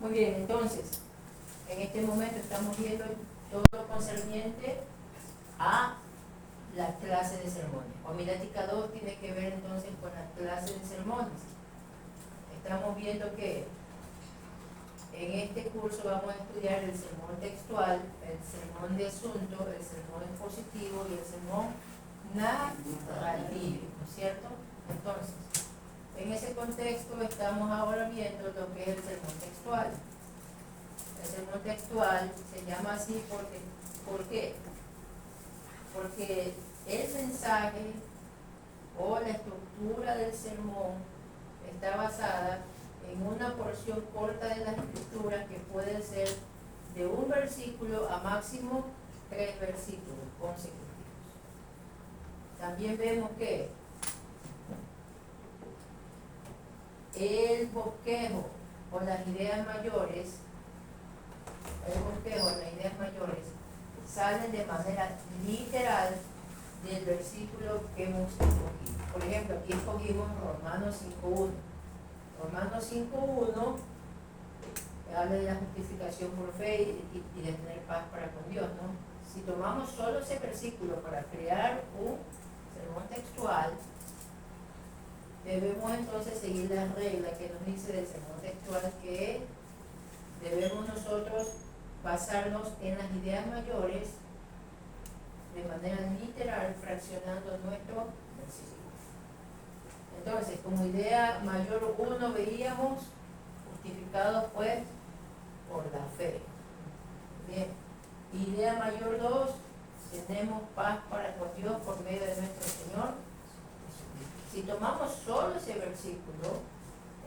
Muy bien, entonces, en este momento estamos viendo todo lo concerniente a la clase de sermones. Homilética 2 tiene que ver entonces con la clase de sermones. Estamos viendo que en este curso vamos a estudiar el sermón textual, el sermón de asunto, el sermón expositivo y el sermón narrativo, ¿no es cierto? Entonces, en ese contexto estamos ahora viendo lo que es el sermón textual. El sermón textual se llama así porque, ¿por qué? Porque el mensaje o la estructura del sermón está basada en una porción corta de las escrituras que puede ser de un versículo a máximo 3 versículos consecutivos. También vemos que el bosquejo o las ideas mayores, salen de manera literal del versículo que hemos escogido. Por ejemplo, aquí escogimos Romanos 5.1. Romanos 5.1 habla de la justificación por fe y de tener paz para con Dios, ¿no? Si tomamos solo ese versículo para crear un sermón textual, debemos entonces seguir la regla que nos dice del sermón textual, que debemos nosotros basarnos en las ideas mayores de manera literal, fraccionando nuestro versículo. Entonces, como idea mayor 1 veíamos justificados pues por la fe. Bien. Idea mayor 2, tenemos paz para con Dios por medio de nuestro Señor Jesucristo. Si tomamos solo ese versículo,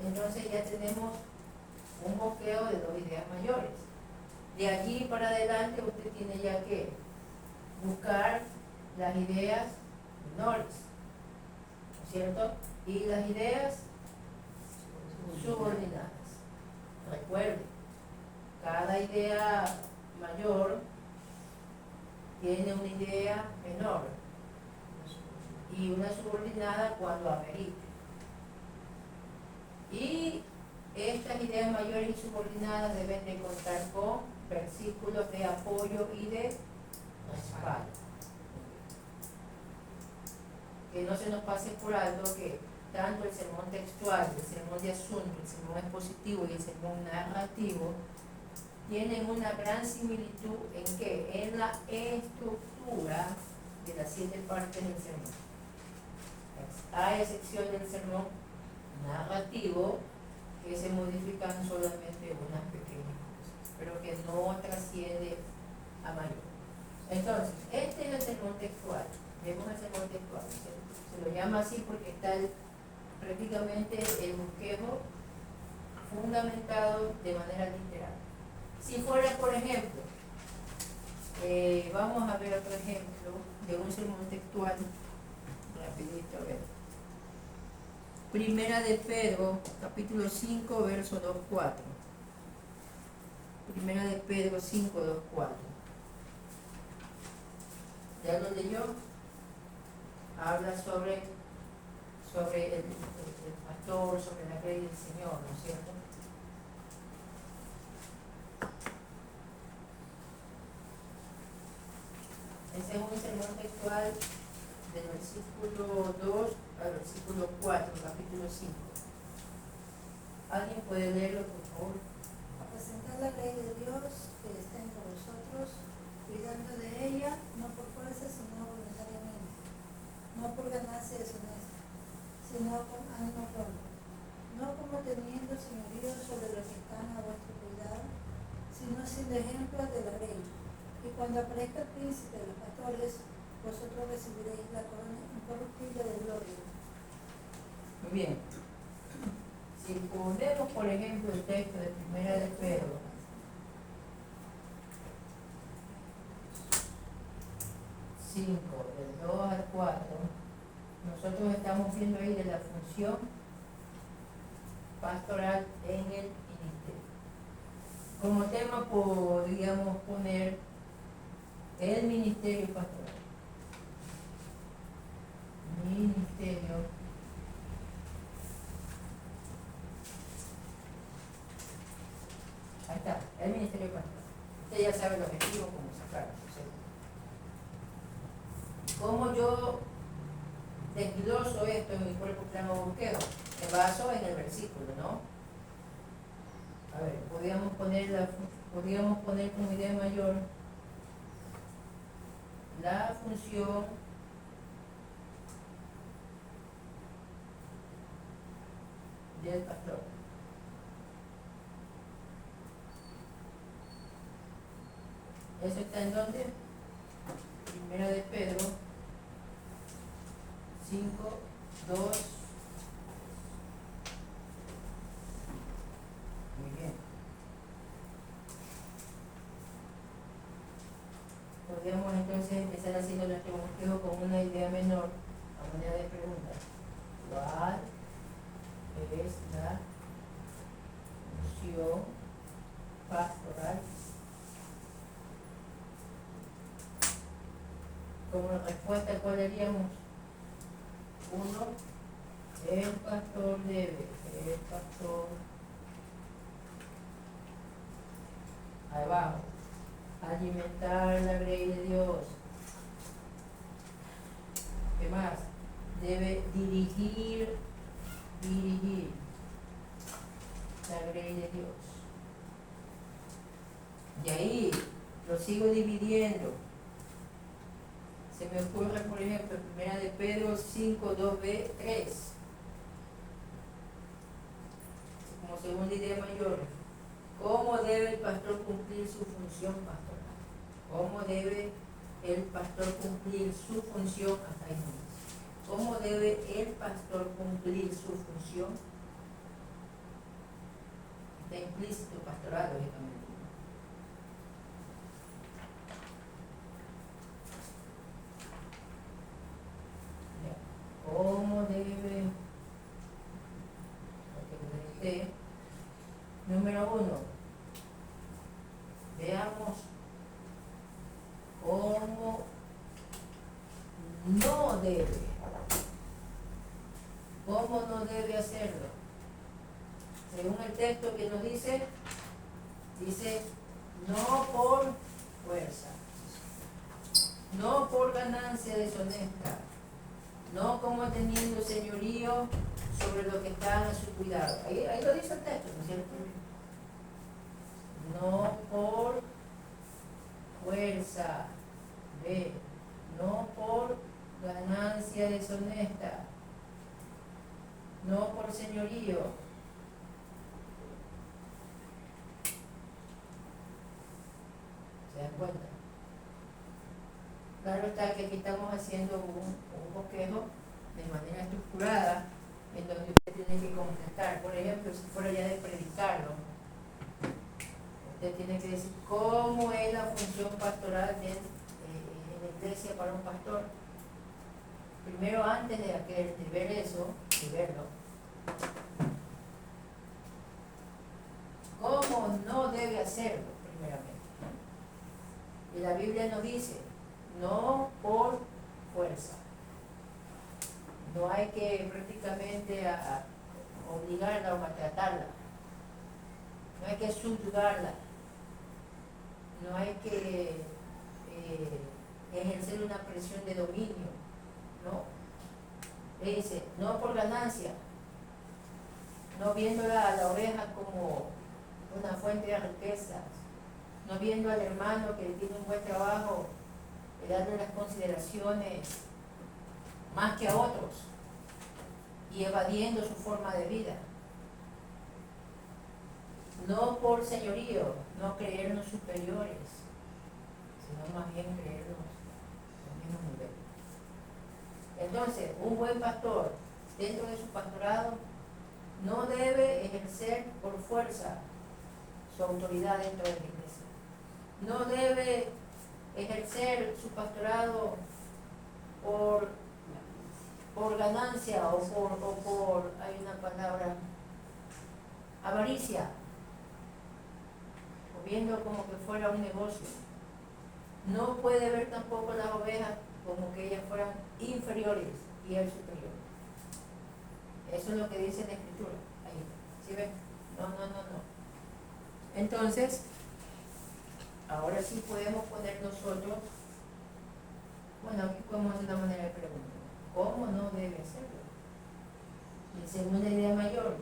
entonces ya tenemos un bosquejo de 2 ideas mayores. De allí para adelante usted tiene ya que buscar las ideas menores, ¿no es cierto? Y las ideas subordinadas. Recuerde, cada idea mayor tiene una idea menor y una subordinada cuando amerite. Y estas ideas mayores y subordinadas deben de contar con versículos de apoyo y de respaldo. Que no se nos pase por alto que tanto el sermón textual, el sermón de asunto, el sermón expositivo y el sermón narrativo tienen una gran similitud en que en la estructura de las 7 partes del sermón, a excepción del sermón narrativo, que se modifican solamente unas pequeñas cosas, pero que no trasciende a mayor. Entonces, este es el sermón textual. Vemos el sermón textual, se lo llama así porque está prácticamente el bosquejo fundamentado de manera literal. Si fuera, por ejemplo, vamos a ver otro ejemplo de un sermón textual, rapidito, a ver. Primera de Pedro, capítulo 5, verso 2.4. Primera de Pedro 5, 2.4. ¿Ya lo leyó? Habla sobre el pastor, sobre la ley del Señor, ¿no es cierto? Ese es un sermón textual del versículo 2 al versículo 4, capítulo 5. ¿Alguien puede leerlo, por favor? Apacentar la ley de Dios que está entre vosotros, cuidando de ella, no por fuerza, sino voluntariamente, no por ganancia deshonesta, sino con ánimo propio, no como teniendo señorío sobre los que están a vuestro cuidado, sino siendo ejemplos de la ley. Y cuando aparezca el príncipe de los pastores, vosotros recibiréis la corona incorruptible de gloria. Muy bien. Si ponemos, por ejemplo, el texto de Primera de Pedro, del 2 al 4, nosotros estamos viendo ahí de la función pastoral en el ministerio. Como tema podríamos poner el ministerio pastoral. Ministerio El ministerio pastoral. Usted ya sabe el objetivo, cómo sacarlo. ¿Cómo yo desgloso esto en mi cuerpo plano bosquejo? Me baso en el versículo, ¿no? A ver, podríamos poner como idea mayor la función del pastor. ¿Eso está en dónde? Primera de Pedro 5, 2. Muy bien. Podríamos entonces empezar haciendo nuestro bosquejo con una idea menor, a manera de pregunta. ¿Cuál es la función pastoral? Como respuesta, ¿cuál haríamos? 1. El pastor abajo, alimentar la grey de Dios. ¿Qué más? Debe dirigir la grey de Dios. Y ahí lo sigo dividiendo. Se me ocurre, por ejemplo, primera de Pedro 5, 2b, 3. Como segunda idea mayor. ¿Cómo debe el pastor cumplir su función pastoral? ¿Cómo debe el pastor cumplir su función? Hasta ahí no. ¿Cómo debe el pastor cumplir su función? Está implícito pastoral, lógicamente. ¿Cómo debe? Número 1. Veamos cómo no debe. ¿Cómo no debe hacerlo? Según el texto que nos dice no por fuerza, no por ganancia deshonesta, no como teniendo señorío sobre lo que están a su cuidado. Ahí lo dice el texto, ¿no es cierto? No por fuerza, no por ganancia deshonesta, no por señorío. ¿Se dan cuenta? Claro está que aquí estamos haciendo un bosquejo de manera estructurada, en donde usted tiene que contestar. Por ejemplo, si fuera ya de predicarlo, usted tiene que decir cómo es la función pastoral en la iglesia para un pastor. Primero, antes de ver eso, de verlo, ¿cómo no debe hacerlo? Primeramente. Y la Biblia nos dice, no por fuerza. No hay que prácticamente obligarla o maltratarla. No hay que subyugarla. No hay que ejercer una presión de dominio. No. Le dice, no por ganancia. No viéndola a la oveja como una fuente de riquezas. No viendo al hermano que tiene un buen trabajo, darle las consideraciones más que a otros y evadiendo su forma de vida. No por señorío, no creernos superiores, sino más bien creernos al mismo nivel. Entonces, un buen pastor dentro de su pastorado no debe ejercer por fuerza su autoridad dentro de la iglesia. No debe ejercer su pastorado por ganancia o por, hay una palabra, avaricia, o viendo como que fuera un negocio. No puede ver tampoco las ovejas como que ellas fueran inferiores y él superior. Eso es lo que dice la Escritura. Ahí, ¿sí ven? No. Entonces, ahora sí podemos poner nosotros, bueno, aquí podemos hacer una manera de pregunta. ¿Cómo no debe hacerlo? Y segunda idea mayor,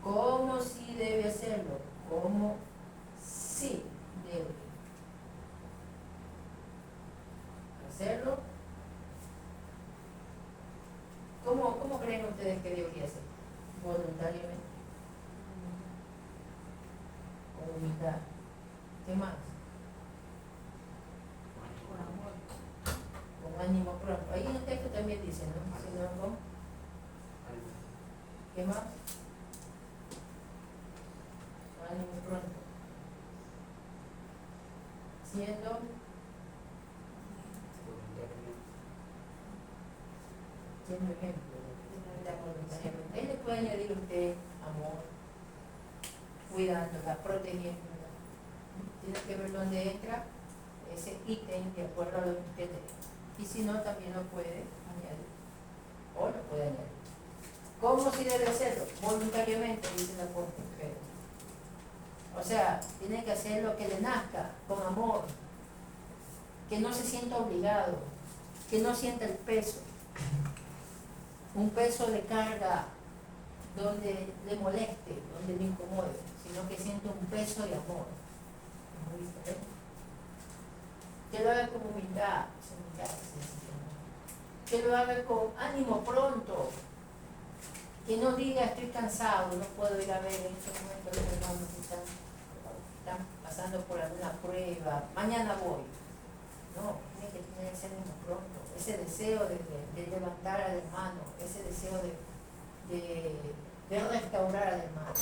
¿cómo sí debe hacerlo? ¿Cómo sí debe hacerlo? ¿Cómo creen ustedes que debería ser? Voluntariamente, con humildad. ¿Qué más? Con ánimo pronto. Ahí en el texto también dice, ¿no? Si no, ¿cómo? ¿Qué más? Con ánimo pronto. Siendo ejemplo. Ahí le puede añadir usted amor, cuidándola, protegiéndola. Tiene que ver dónde entra ese ítem de acuerdo a lo que usted tenga. Y si no, también lo puede añadir. O lo puede añadir. ¿Cómo si debe hacerlo? Voluntariamente, dice la apóstol Pedro. O sea, tiene que hacer lo que le nazca, con amor. Que no se sienta obligado. Que no sienta el peso. Un peso de carga donde le moleste, donde le incomode, sino que sienta un peso de amor. Muy diferente. Que lo haga con humildad, que lo haga con ánimo pronto, que no diga estoy cansado, no puedo ir a ver en este momento los hermanos que están pasando por alguna prueba, mañana voy. No, tiene que tener ese ánimo pronto, ese deseo de levantar al hermano, ese deseo de restaurar al hermano,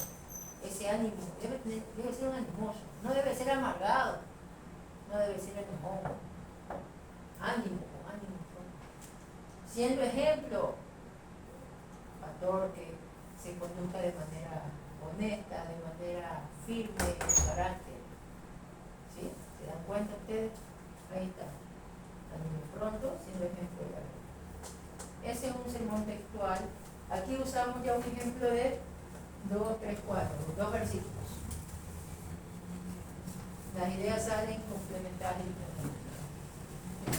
ese ánimo, debe ser un animoso, no debe ser amargado, no debe ser enojón, ánimo pronto. Siendo ejemplo, pastor que se conduzca de manera honesta, de manera firme en carácter. ¿Sí? ¿Se dan cuenta ustedes? Ahí está. Ánimo pronto, siendo ejemplo de la vida. Ese es un sermón textual. Aquí usamos ya un ejemplo de 2, 3, 4, 2 versículos. Las ideas salen complementarias. El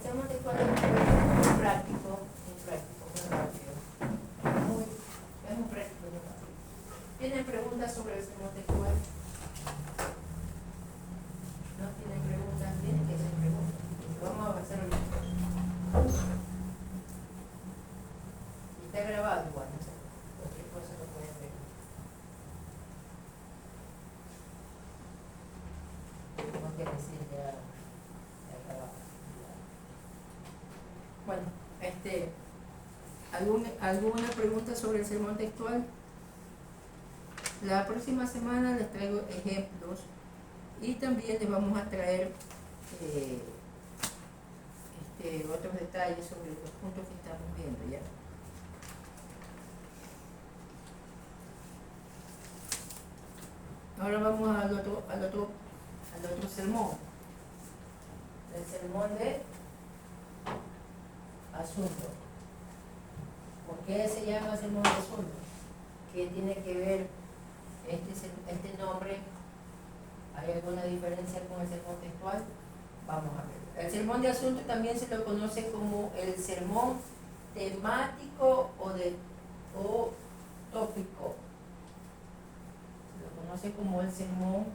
sermón textual es muy práctico, muy rápido. Es muy práctico, muy rápido. ¿Tienen preguntas sobre el sermón textual? ¿No tienen preguntas? Tienen que hacer preguntas. Vamos a avanzar ahorita. Y está grabado igual, ¿no? Cualquier cosa lo pueden ver. Tengo que decir ya grabado. Bueno, ¿alguna pregunta sobre el sermón textual? La próxima semana les traigo ejemplos y también les vamos a traer otros detalles sobre los puntos que estamos viendo ya. Ahora vamos al otro sermón, el sermón de asunto. ¿Por qué se llama sermón de asunto? ¿Qué tiene que ver este nombre? ¿Hay alguna diferencia con el sermón textual? Vamos a ver. El sermón de asunto también se lo conoce como el sermón temático o tópico. Se lo conoce como el sermón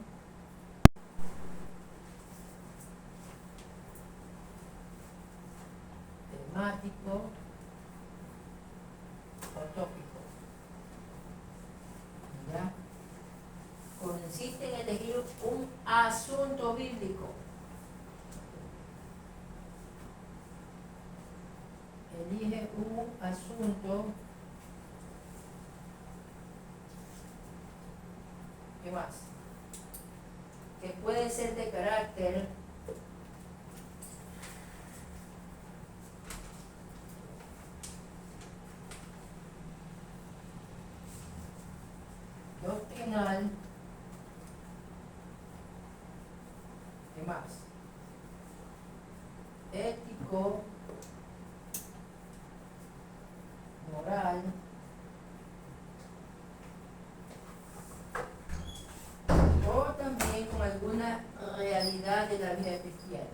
temático o tópico. ¿Ya? Consiste en elegir un asunto bíblico. Elige un asunto. ¿Qué más? Que puede ser de carácter doctrinal. ¿Qué más? Ético, moral, o también con alguna realidad de la vida cristiana.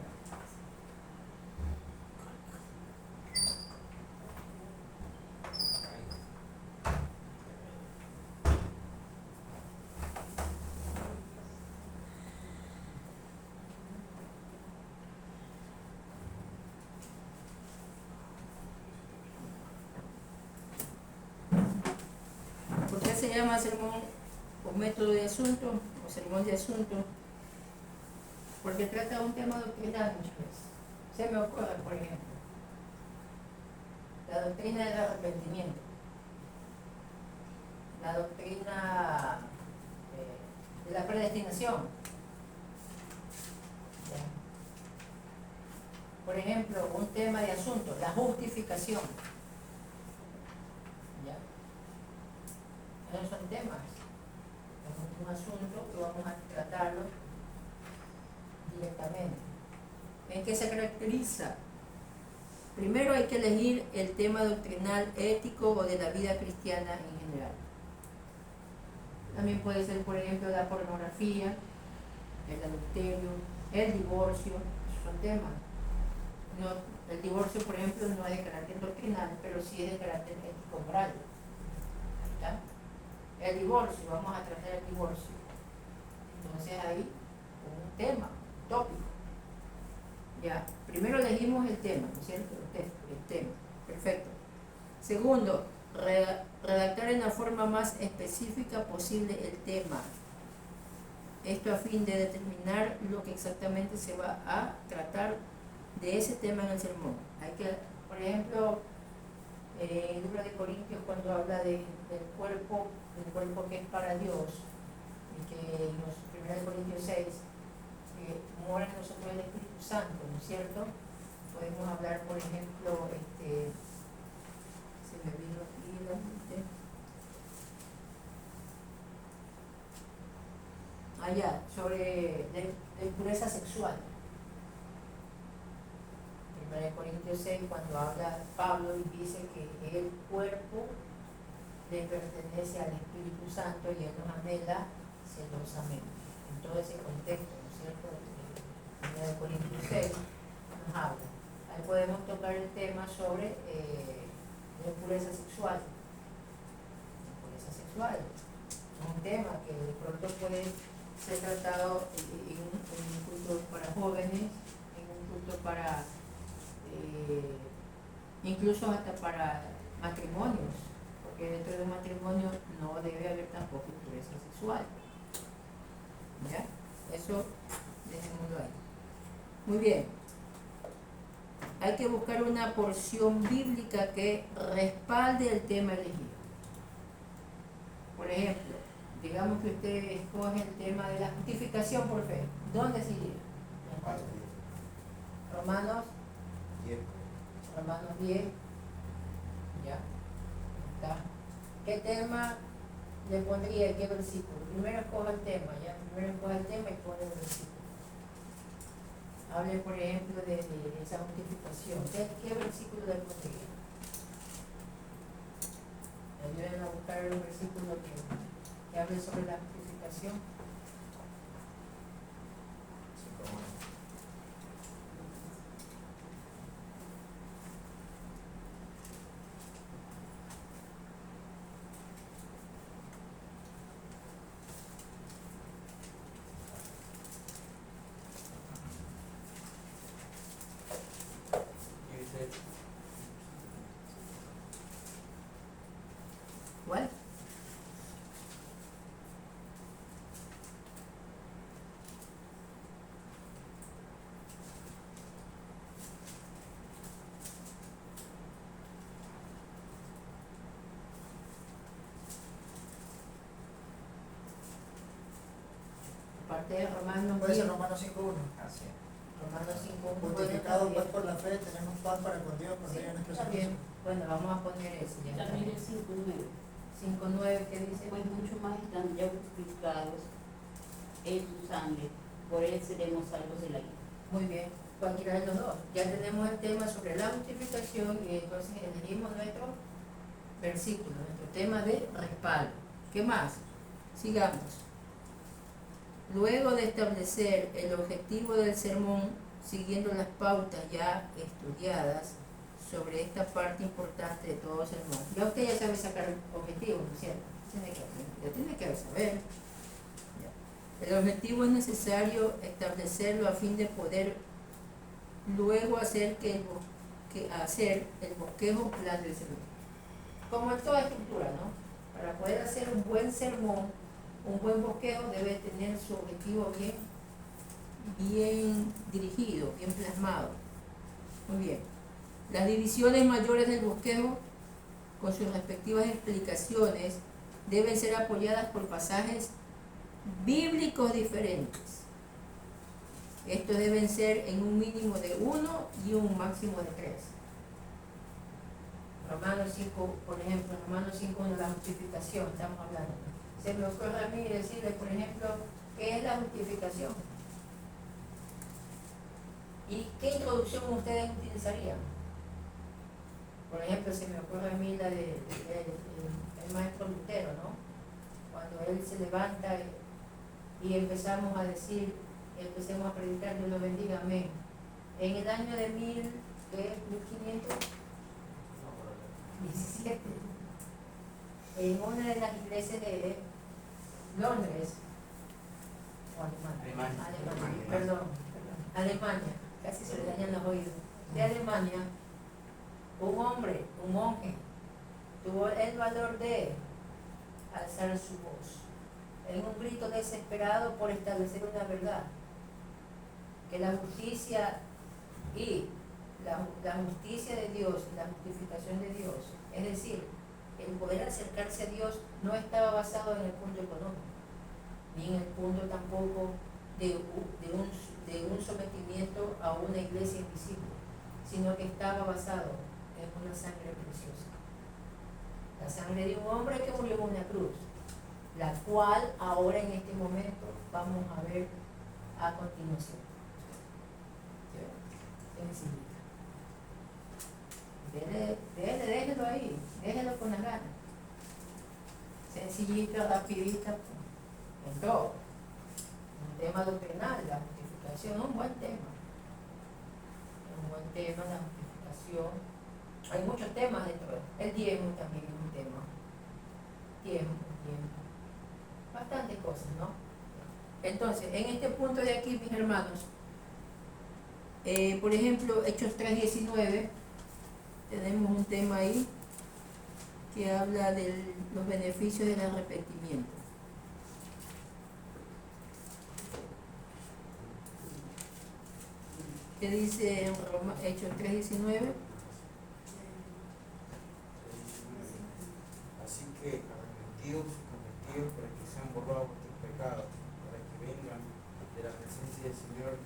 ¿Por qué se llama sermón o método de asunto o sermón de asunto? Porque trata un tema doctrinal muchas veces. Se me ocurre, por ejemplo, la doctrina del arrepentimiento, la doctrina de la predestinación. ¿Ya? Por ejemplo, un tema de asunto, la justificación. ¿Ya? Esos son temas, es un asunto que vamos a tratarlo directamente. ¿En qué se caracteriza? Primero hay que elegir el tema doctrinal, ético o de la vida cristiana en general. También puede ser, por ejemplo, la pornografía, el adulterio, el divorcio, esos son temas. No, el divorcio, por ejemplo, no es de carácter doctrinal, pero sí es de carácter ético-moral. ¿Ya? El divorcio, vamos a tratar el divorcio. Entonces ahí, un tema, un tópico. Ya, primero elegimos el tema, ¿no es cierto? El tema, perfecto. Segundo, redactar en la forma más específica posible el tema. Esto a fin de determinar lo que exactamente se va a tratar de ese tema en el sermón. Hay que, por ejemplo, el libro de Corintios cuando habla del cuerpo que es para Dios, y que en 1 Corintios 6 mora en nosotros el Espíritu Santo, ¿no es cierto? Podemos hablar, por ejemplo, se me vino aquí la mente. Sobre de pureza sexual. 1 Corintios 6, cuando habla Pablo y dice que el cuerpo le pertenece al Espíritu Santo y él nos anhela celosamente. En todo ese contexto, ¿no es cierto? 1 Corintios 6 nos habla. Ahí podemos tocar el tema sobre la impureza sexual. Impureza sexual es un tema que de pronto puede ser tratado en un culto para jóvenes, en un culto para incluso hasta para matrimonios, porque dentro de un matrimonio no debe haber tampoco impureza sexual. ¿Ya? Eso dejémoslo ahí. Muy bien. Hay que buscar una porción bíblica que respalde el tema elegido. Por ejemplo, digamos que usted escoge el tema de la justificación por fe. ¿Dónde se iría? Romanos 10. Romanos 10. Ya. Está. ¿Qué tema le pondría? ¿Qué versículo? Primero escoja el tema, ya. Primero escoja el tema y pone el versículo. Hable, por ejemplo, de esa justificación. ¿Qué versículo le pondría? Ayuden a buscar el versículo que hable sobre la justificación. ¿Cuál? Parte de Romanos 10. Romanos 5.1. Así. Romanos 5.1. Justificados pues por la fe, tenemos paz para con Dios por medio de nuestro Está Señor. bien. Bueno, vamos a poner ese ya. También el 5.9. 5.9 que dice. Pues mucho más están ya justificados en su sangre, por él seremos salvos de la ira. Muy bien, cualquiera de los dos. Ya tenemos el tema sobre la justificación y entonces elegimos nuestro versículo, nuestro tema de respaldo. ¿Qué más? Sigamos. Luego de establecer el objetivo del sermón, siguiendo las pautas ya estudiadas sobre esta parte importante de todo sermón. Ya usted ya sabe sacar objetivos, ¿no es cierto? Ya tiene que saber. Ya. El objetivo es necesario establecerlo a fin de poder luego hacer el bosquejo plan del sermón. Como en toda estructura, ¿no? Para poder hacer un buen sermón, un buen bosquejo debe tener su objetivo bien dirigido, bien plasmado. Muy bien. Las divisiones mayores del bosquejo, con sus respectivas explicaciones, deben ser apoyadas por pasajes bíblicos diferentes. Estos deben ser en un mínimo de 1 y un máximo de 3. Romanos 5, por ejemplo, Romanos 5.1, la justificación, estamos hablando. Se me ocurre a mí decirles, por ejemplo, ¿qué es la justificación? ¿Y qué introducción ustedes utilizarían? Por ejemplo, se me ocurre a mí la del maestro Lutero, ¿no? Cuando él se levanta y empezamos a decir, empecemos a predicar, Dios lo bendiga, amén. En el año de 1517, en una de las iglesias de Londres, o Alemania, casi se le dañan los oídos, de Alemania, un hombre, un monje, tuvo el valor de alzar su voz en un grito desesperado por establecer una verdad, que la justicia y la justicia de Dios, la justificación de Dios, es decir, el poder acercarse a Dios no estaba basado en el punto económico, ni en el punto tampoco de un sometimiento a una iglesia invisible, sino que estaba basado en una sangre preciosa, la sangre de un hombre que murió en una cruz, la cual ahora en este momento vamos a ver a continuación. Sencillita. Déjelo ahí, déjelo con la gana. Sencillita, rapidita, en todo. Un tema doctrinal, la justificación es un buen tema. Es un buen tema, la justificación. Hay muchos temas dentro de el diezmo también es un tema. Tiempo. Bastantes cosas, ¿no? Entonces, en este punto de aquí, mis hermanos, por ejemplo, Hechos 3:19, tenemos un tema ahí que habla de los beneficios del arrepentimiento. ¿Qué dice en Hechos 3:19? Así que arrepentidos y convertidos para que sean borrados vuestros pecados, para que vengan de la presencia del Señor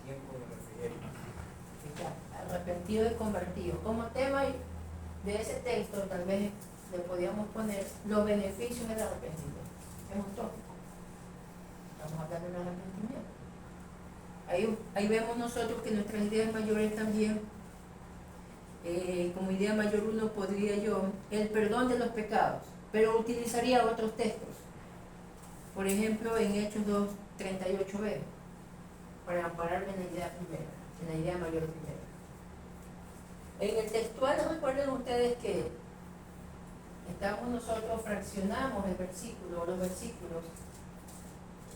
tiempo de refrigerio. Arrepentido y convertido. Como tema de ese texto, tal vez le podíamos poner los beneficios del arrepentimiento. Es un tópico. Estamos hablando del arrepentimiento. Ahí vemos nosotros que nuestras ideas mayores también, como idea mayor uno podría yo, el perdón de los pecados, pero utilizaría otros textos. Por ejemplo, en Hechos 2:38b, para ampararme en la idea primera, en la idea mayor primera. En el textual, recuerden ustedes que nosotros fraccionamos el versículo o los versículos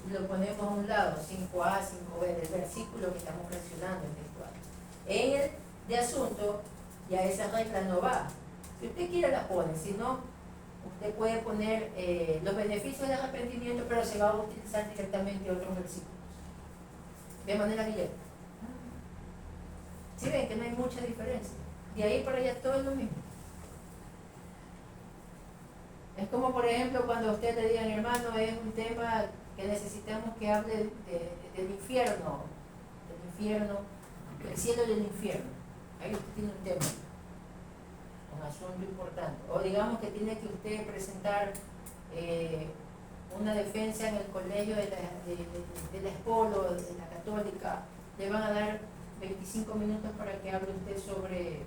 y lo ponemos a un lado, 5a, 5b, del versículo que estamos fraccionando el textual. En el de asunto, ya esa regla no va. Si usted quiere la pone, si no, usted puede poner los beneficios del arrepentimiento, pero se va a utilizar directamente otros versículos. De manera directa. ¿Sí ven que no hay mucha diferencia? De ahí para allá todo es lo mismo. Es como, por ejemplo, cuando a usted le digan, hermano, es un tema que necesitamos que hable del infierno, del cielo y del infierno. Ahí usted tiene un tema, un asunto importante. O digamos que tiene que usted presentar una defensa en el colegio de la Espolo, de la Católica. Le van a dar 25 minutos para que hable usted sobre...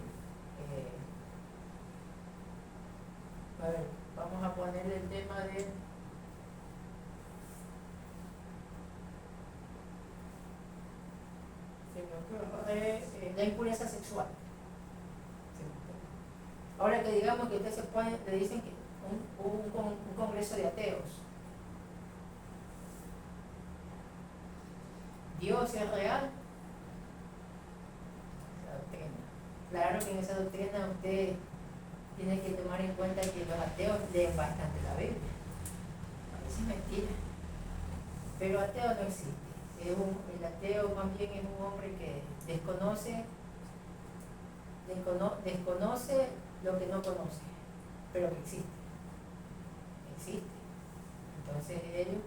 a ver, vamos a ponerle el tema de la impureza sexual. Ahora que digamos que usted se pone, le dicen que un congreso de ateos. ¿Dios es real? La doctrina. Claro que en esa doctrina usted tiene que tomar en cuenta que los ateos leen bastante la Biblia. Parece mentira. Pero ateo no existe. El ateo más bien es un hombre que desconoce lo que no conoce, pero que existe. Existe. Entonces ellos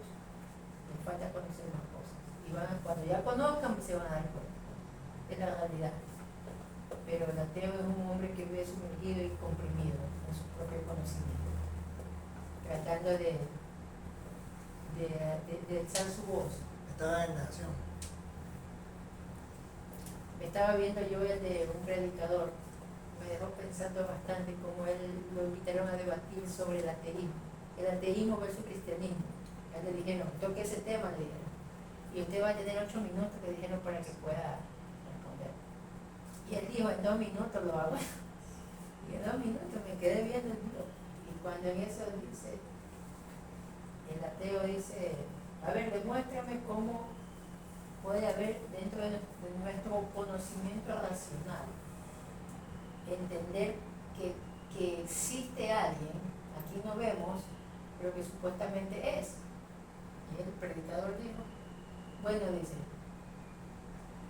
les falta conocer más cosas. Y cuando ya conozcan se van a dar cuenta. Es la realidad. Pero el ateo es un hombre que vive sumergido y comprimido en su propio conocimiento, tratando de alzar su voz. Estaba en negación. Estaba viendo yo el de un predicador, me dejó pensando bastante como él lo invitaron a debatir sobre el ateísmo versus cristianismo. A él le dijeron, toque ese tema, le dijeron, y usted va a tener 8 minutos, le dijeron, para que pueda responder. Y él dijo, en 2 minutos lo hago. Y en 2 minutos me quedé viendo el video. Y cuando en eso dice, el ateo dice, a ver, demuéstrame cómo puede haber dentro de nuestro conocimiento racional entender que existe alguien, aquí no vemos, pero que supuestamente es. Y el predicador dijo, bueno, dice,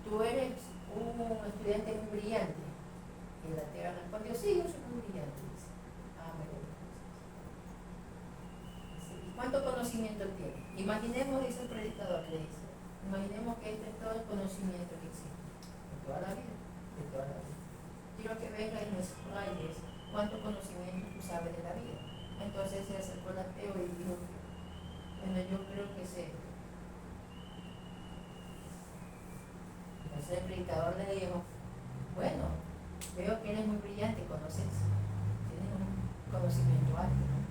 tú eres un estudiante muy brillante. Y el ateo respondió, sí, yo soy muy brillante. Dice, me gusta. ¿Cuánto conocimiento tiene? Imaginemos, dice el predicador, le dice, imaginemos que este es todo el conocimiento que existe, de toda la vida, de toda la vida. Quiero que venga y me expliques cuánto conocimiento tú sabes de la vida. Entonces se acercó el ateo y dijo, bueno, yo creo que sé. Entonces el predicador le dijo, bueno, veo que eres muy brillante, conoces, tienes un conocimiento alto, ¿no?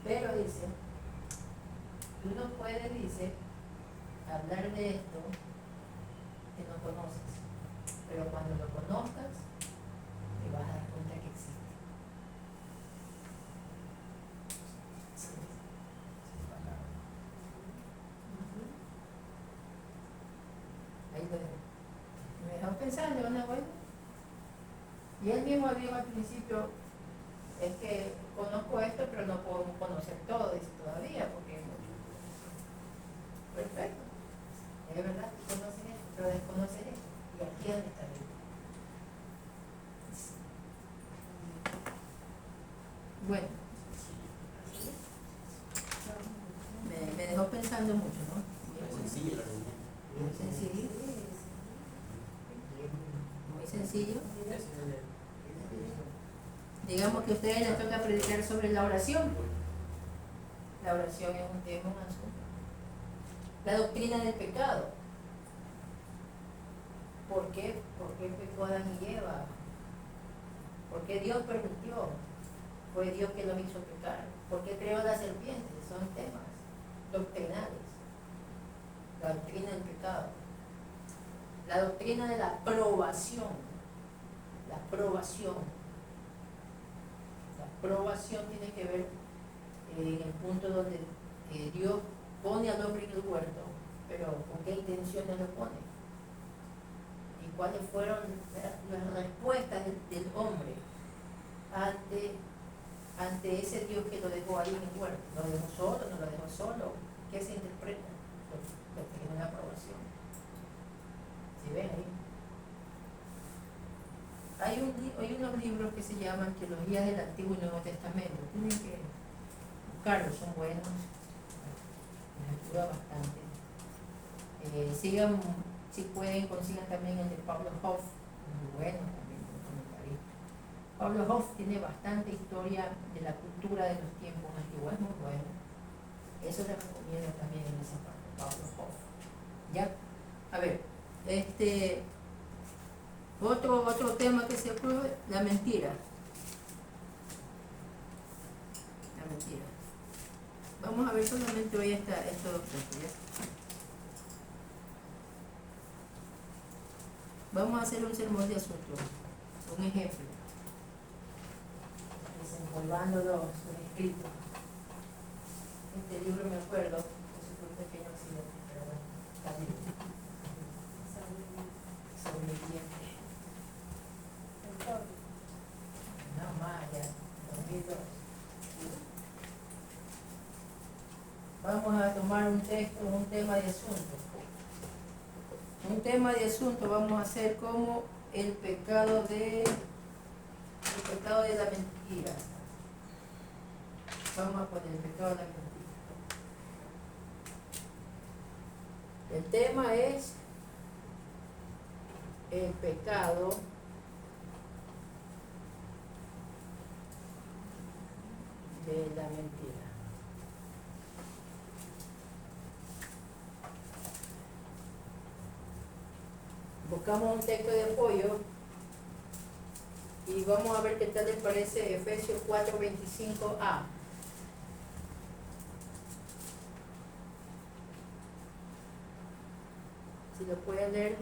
Pero dice, tú no puedes, dice, hablar de esto que no conoces, pero cuando lo conozcas te vas a dar cuenta que existe. Ahí lo dejo. Me dejó pensando, ¿no? Bueno, y él mismo dijo al principio, es que conozco esto, pero no puedo conocer todo eso todavía, porque perfecto, es verdad, tú conoces esto, pero desconoces esto, y aquí es donde está el libro. Bueno, me dejó pensando mucho, ¿no? Sencillo la reunión. Muy sencillo. Muy sencillo. Digamos que a ustedes les toca predicar sobre la oración. La oración es un tema más. La doctrina del pecado. ¿Por qué? ¿Por qué pecó Adán y Eva? ¿Por qué Dios permitió? Fue Dios que los hizo pecar. ¿Por qué creó la serpiente? Son temas doctrinales. La doctrina del pecado. La doctrina de la aprobación. La aprobación. La aprobación tiene que ver en el punto donde Dios pone al hombre en el huerto, pero ¿con qué intenciones lo pone? ¿Y cuáles fueron las respuestas del hombre ante ese Dios que lo dejó ahí en el huerto? ¿Lo dejó solo? ¿No lo dejó solo? ¿Qué se interpreta? Lo que tiene la aprobación. ¿Sí ven ahí? Hay unos libros que se llaman Teología del Antiguo y Nuevo Testamento. Tienen que buscarlos, son buenos. Les ayuda bastante. Sigan, si pueden, consigan también el de Pablo Hoff, muy bueno también, un comentarista. Pablo Hoff tiene bastante historia de la cultura de los tiempos antiguos, es muy bueno. Eso les recomiendo también en esa parte, Pablo Hoff. Ya, a ver, otro tema que se apruebe, la mentira. La mentira. Vamos a ver solamente hoy estos dos puntos, ¿ya? Vamos a hacer un sermón de asunto, un ejemplo, desempolvándolo, un escrito. Este libro me acuerdo, es un pequeño accidente, pero bueno, está bien. Sobreviviente. No más, ya, 2002. Vamos a tomar un texto, un tema de asunto. Un tema de asunto vamos a hacer como el pecado de la mentira. Vamos a poner el pecado de la mentira. El tema es el pecado de la mentira. Buscamos un texto de apoyo y vamos a ver qué tal les parece Efesios 4:25a. Si lo pueden leer.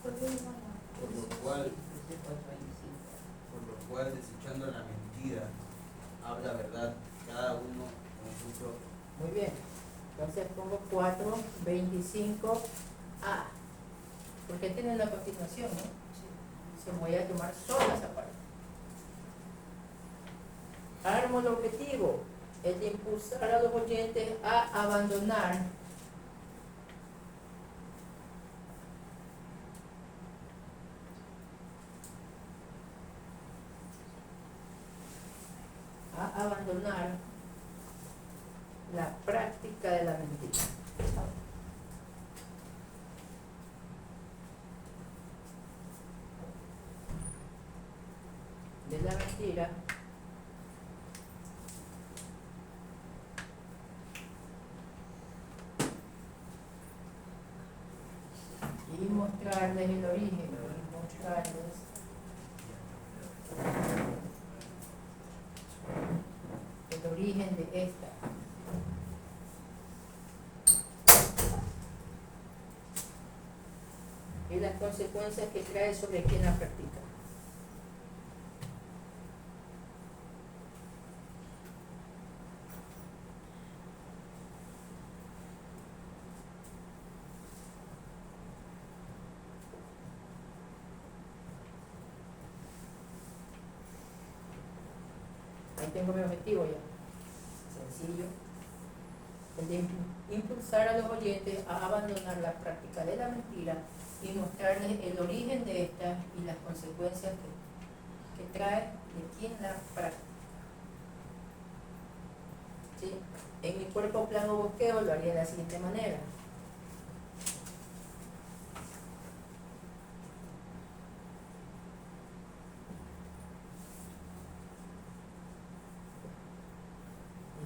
Por lo cual, desechando la mentira, habla verdad, cada uno con su propio. Muy bien. Entonces pongo 4:25a. Porque tienen la continuación, ¿no? Se me voy a tomar sola esa parte. Armo el objetivo, es de impulsar a los oyentes a abandonar la práctica de la mentira. De la mentira y mostrarles el origen, y mostrarles el origen de esta. Y las consecuencias que trae sobre quien la practica. Ahí tengo mi objetivo ya. Sencillo. El de impulsar a los oyentes a abandonar la práctica de la mentira y mostrarles el origen de esta y las consecuencias que trae de quien la practica. ¿Sí? En mi cuerpo plano bosqueo lo haría de la siguiente manera.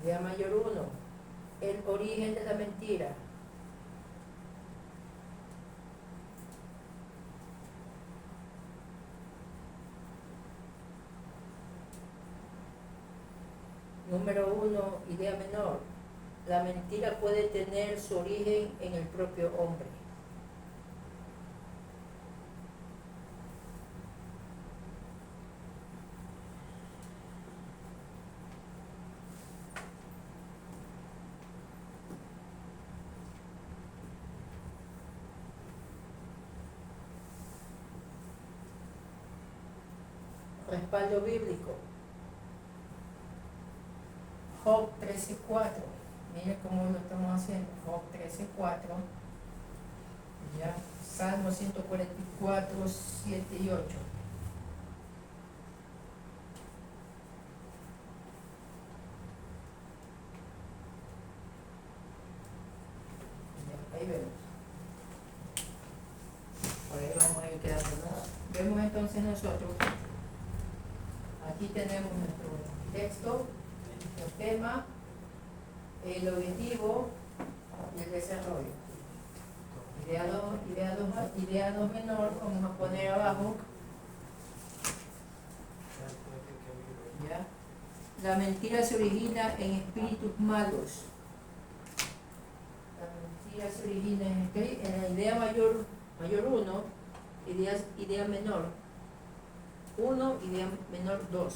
Idea mayor 1, el origen de la mentira. Número 1, idea menor. La mentira puede tener su origen en el propio hombre. Respaldo bíblico. Job 13:4. Miren cómo lo estamos haciendo. Job 13:4. Ya. Salmo 144, 7 y 8. Ya, ahí vemos. Por ahí vamos a ir quedando, ¿no? Vemos entonces nosotros. Aquí tenemos nuestro texto, nuestro tema, el objetivo y el desarrollo. Idea 2 menor, vamos a poner abajo La mentira se origina en espíritus malos. La mentira se origina en la idea mayor 1, idea menor 1, idea menor 2.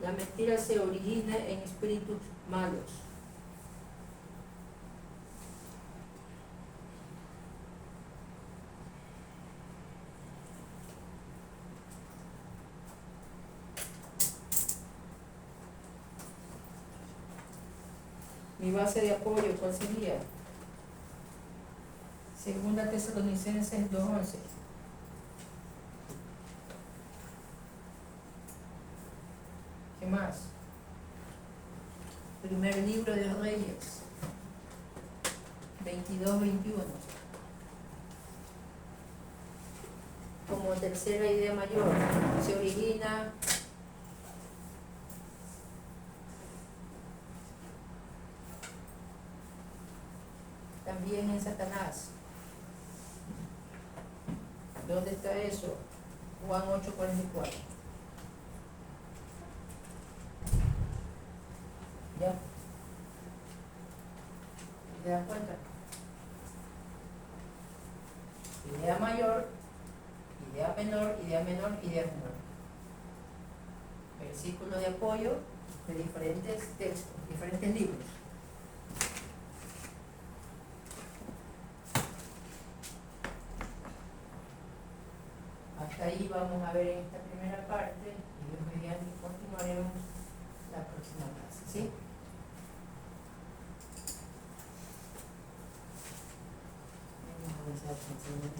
La mentira se origina en espíritus malos. Mi base de apoyo, ¿cuál sería? Segunda Tesalonicenses 2:11. ¿Qué más? Primer libro de Reyes 22-21. Como tercera idea mayor, se origina también en Satanás. ¿Dónde está eso? Juan 8:44. ¿Ya? ¿Te das cuenta? Idea mayor, idea menor, idea menor, idea menor. Versículo de apoyo de diferentes textos, diferentes libros. Hasta ahí vamos a ver en esta primera parte y Dios mediante continuaremos la próxima clase, ¿sí? Vamos a avanzar con el